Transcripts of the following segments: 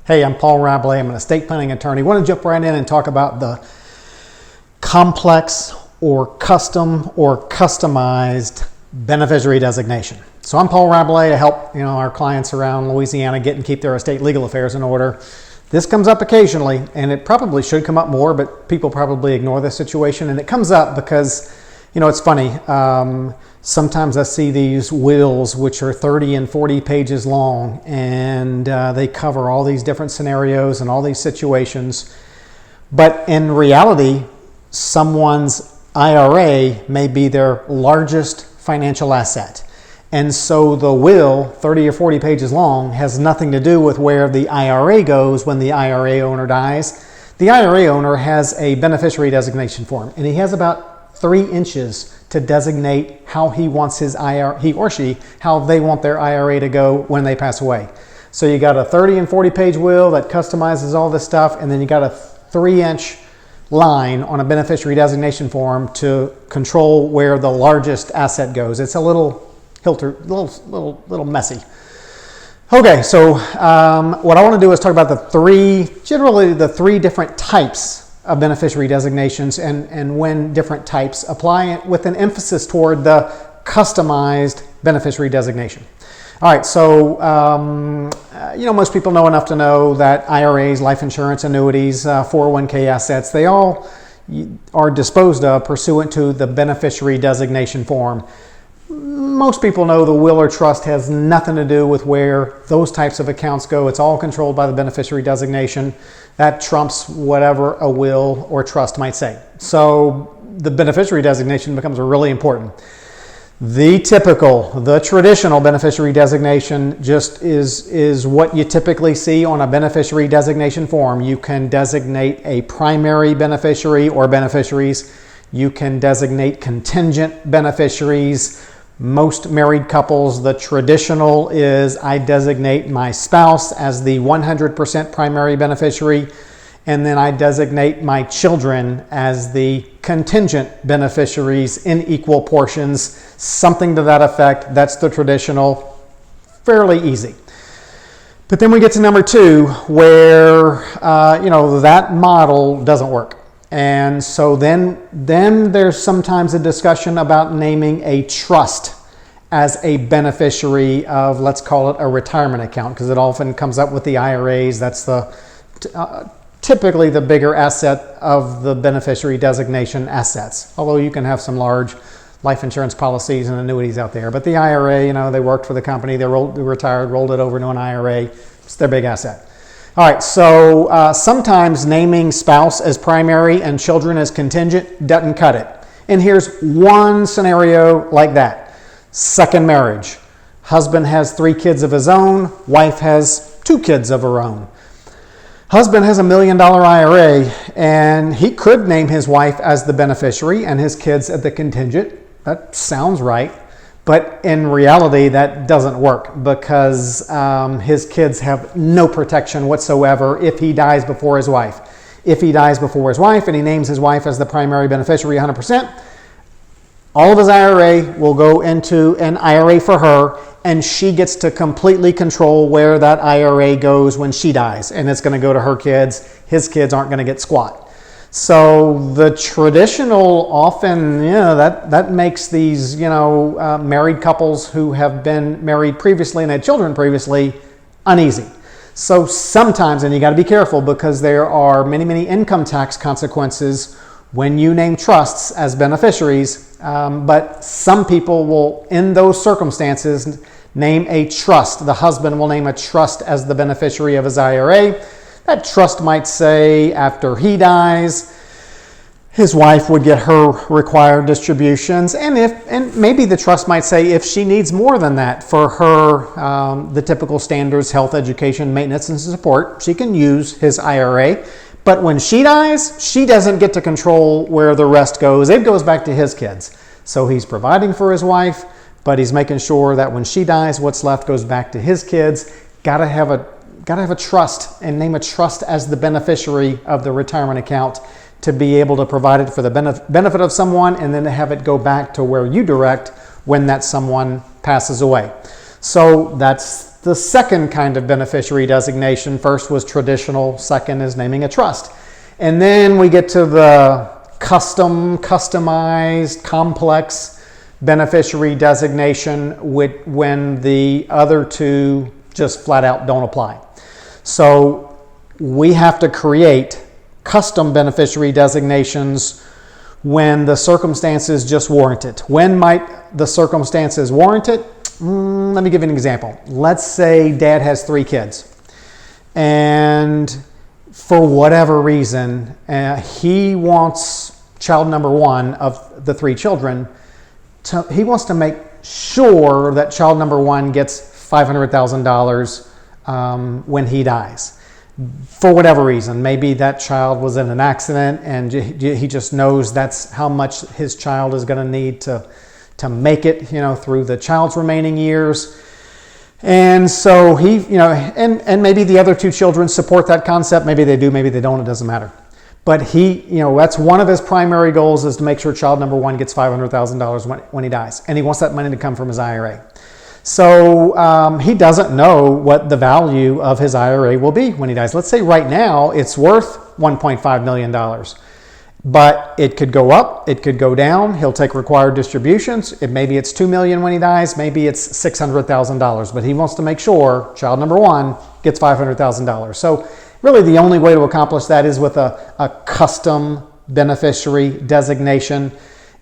Hey, I'm Paul Rabelais. I'm an estate planning attorney. I want to jump right in and talk about the complex or custom or customized beneficiary designation. So I'm Paul Rabelais. I help our clients around Louisiana get and keep their estate legal affairs in order. This comes up occasionally, and it probably should come up more, but people probably ignore this situation. And it comes up because, it's funny. Sometimes I see these wills which are 30 and 40 pages long, and they cover all these different scenarios and all these situations. But in reality, someone's IRA may be their largest financial asset. And so the will, 30 or 40 pages long, has nothing to do with where the IRA goes when the IRA owner dies. The IRA owner has a beneficiary designation form, and he has about 3 inches to designate how he wants his IRA, he or she, how they want their IRA to go when they pass away. So you got a 30 and 40 page will that customizes all this stuff, and then you got a 3-inch line on a beneficiary designation form to control where the largest asset goes. It's a little messy. Okay, so what I want to do is talk about generally the three different types of beneficiary designations and when different types apply, with an emphasis toward the customized beneficiary designation. All right, so most people know enough to know that IRAs, life insurance, annuities, 401k assets, they all are disposed of pursuant to the beneficiary designation form. Most people know the will or trust has nothing to do with where those types of accounts go. It's all controlled by the beneficiary designation. That trumps whatever a will or trust might say. So the beneficiary designation becomes really important. The traditional beneficiary designation just is what you typically see on a beneficiary designation form. You can designate a primary beneficiary or beneficiaries. You can designate contingent beneficiaries. Most married couples, the traditional is I designate my spouse as the 100% primary beneficiary, and then I designate my children as the contingent beneficiaries in equal portions, something to that effect. That's the traditional, fairly easy. But then we get to number 2, where that model doesn't work. And so then there's sometimes a discussion about naming a trust as a beneficiary of, let's call it a retirement account, because it often comes up with the IRAs. That's typically the bigger asset of the beneficiary designation assets, although you can have some large life insurance policies and annuities out there. But the IRA, they worked for the company, they retired, rolled it over to an IRA. It's their big asset. All right, so sometimes naming spouse as primary and children as contingent doesn't cut it. And here's one scenario like that. Second marriage. Husband has 3 kids of his own. Wife has 2 kids of her own. Husband has $1 million IRA, and he could name his wife as the beneficiary and his kids as the contingent. That sounds right. But in reality, that doesn't work because his kids have no protection whatsoever if he dies before his wife. If he dies before his wife and he names his wife as the primary beneficiary 100%, all of his IRA will go into an IRA for her, and she gets to completely control where that IRA goes when she dies. And it's going to go to her kids. His kids aren't going to get squat. So the traditional often, that makes these, married couples who have been married previously and had children previously uneasy. So sometimes, and you got to be careful because there are many, many income tax consequences when you name trusts as beneficiaries. But some people will, in those circumstances, name a trust. The husband will name a trust as the beneficiary of his IRA. That trust might say after he dies, his wife would get her required distributions. And maybe the trust might say if she needs more than that for her, the typical standards, health, education, maintenance, and support, she can use his IRA. But when she dies, she doesn't get to control where the rest goes. It goes back to his kids. So he's providing for his wife, but he's making sure that when she dies, what's left goes back to his kids. Got to have a trust and name a trust as the beneficiary of the retirement account to be able to provide it for the benefit of someone, and then to have it go back to where you direct when that someone passes away. So that's the second kind of beneficiary designation. First was traditional, second is naming a trust. And then we get to the customized, complex beneficiary designation when the other two just flat out don't apply. So we have to create custom beneficiary designations when the circumstances just warrant it. When might the circumstances warrant it? Let me give you an example. Let's say dad has 3 kids, and for whatever reason, he wants child number 1 of the 3 children, he wants to make sure that child number 1 gets $500,000 when he dies. For whatever reason, maybe that child was in an accident and he just knows that's how much his child is going to need to make it, through the child's remaining years. And so he, and maybe the other 2 children support that concept. Maybe they do, maybe they don't, it doesn't matter. But he, that's one of his primary goals, is to make sure child number 1 gets $500,000 when he dies. And he wants that money to come from his IRA. So he doesn't know what the value of his IRA will be when he dies. Let's say right now it's worth $1.5 million. But it could go up, it could go down. He'll take required distributions. Maybe it's $2 million when he dies, maybe it's $600,000. But he wants to make sure child number 1 gets $500,000. So really the only way to accomplish that is with a custom beneficiary designation.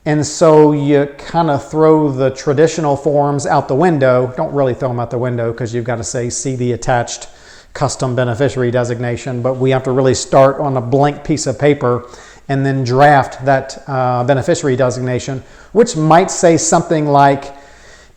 And so you kind of throw the traditional forms out the window. Don't really throw them out the window, because you've got to say, see the attached custom beneficiary designation. But we have to really start on a blank piece of paper and then draft that beneficiary designation, which might say something like,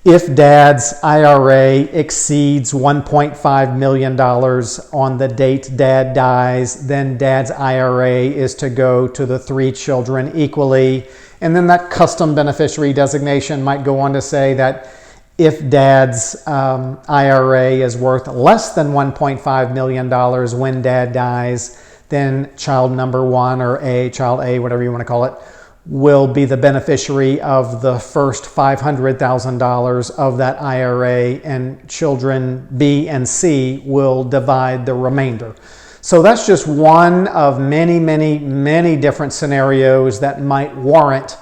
if dad's IRA exceeds $1.5 million on the date dad dies, then dad's IRA is to go to the 3 children equally. And then that custom beneficiary designation might go on to say that if dad's IRA is worth less than $1.5 million when dad dies, then child number 1 or child A, whatever you want to call it, will be the beneficiary of the first $500,000 of that IRA, and children B and C will divide the remainder. So that's just one of many, many, many different scenarios that might warrant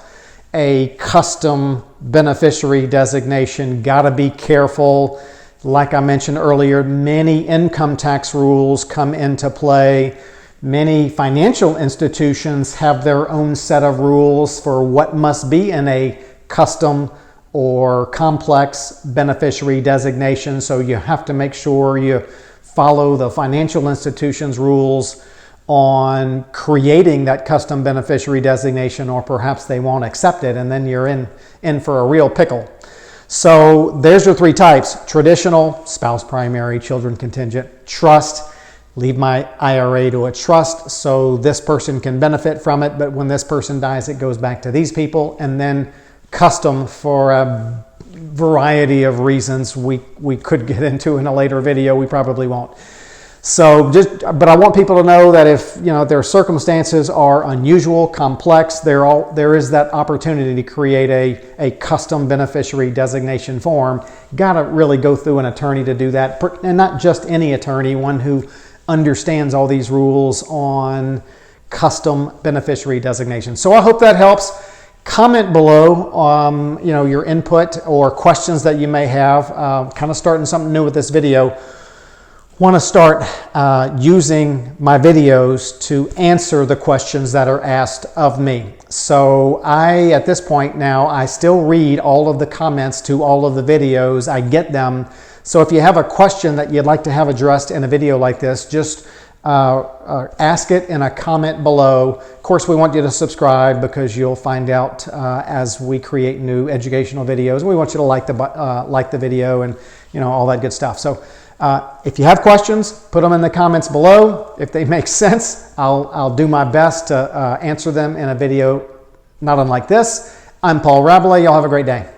a custom beneficiary designation. Got to be careful. Like I mentioned earlier, many income tax rules come into play. Many financial institutions have their own set of rules for what must be in a custom or complex beneficiary designation. So you have to make sure you follow the financial institution's rules on creating that custom beneficiary designation, or perhaps they won't accept it, and then you're in for a real pickle. So there's your 3 types: traditional, spouse primary, children contingent; trust, leave my IRA to a trust so this person can benefit from it, but when this person dies, it goes back to these people; and then custom, for a variety of reasons we could get into in a later video. We probably won't. So but I want people to know that if their circumstances are unusual, complex, there is that opportunity to create a custom beneficiary designation form. Got to really go through an attorney to do that, and not just any attorney, one who understands all these rules on custom beneficiary designation. So I hope that helps. Comment below your input or questions that you may have. Kind of starting something new with this video. Want to start using my videos to answer the questions that are asked of me. So at this point now, I still read all of the comments to all of the videos. I get them. So if you have a question that you'd like to have addressed in a video like this, just ask it in a comment below. Of course, we want you to subscribe, because you'll find out as we create new educational videos. We want you to like the video and all that good stuff. So if you have questions, put them in the comments below. If they make sense, I'll do my best to answer them in a video not unlike this. I'm Paul Rabelais. Y'all have a great day.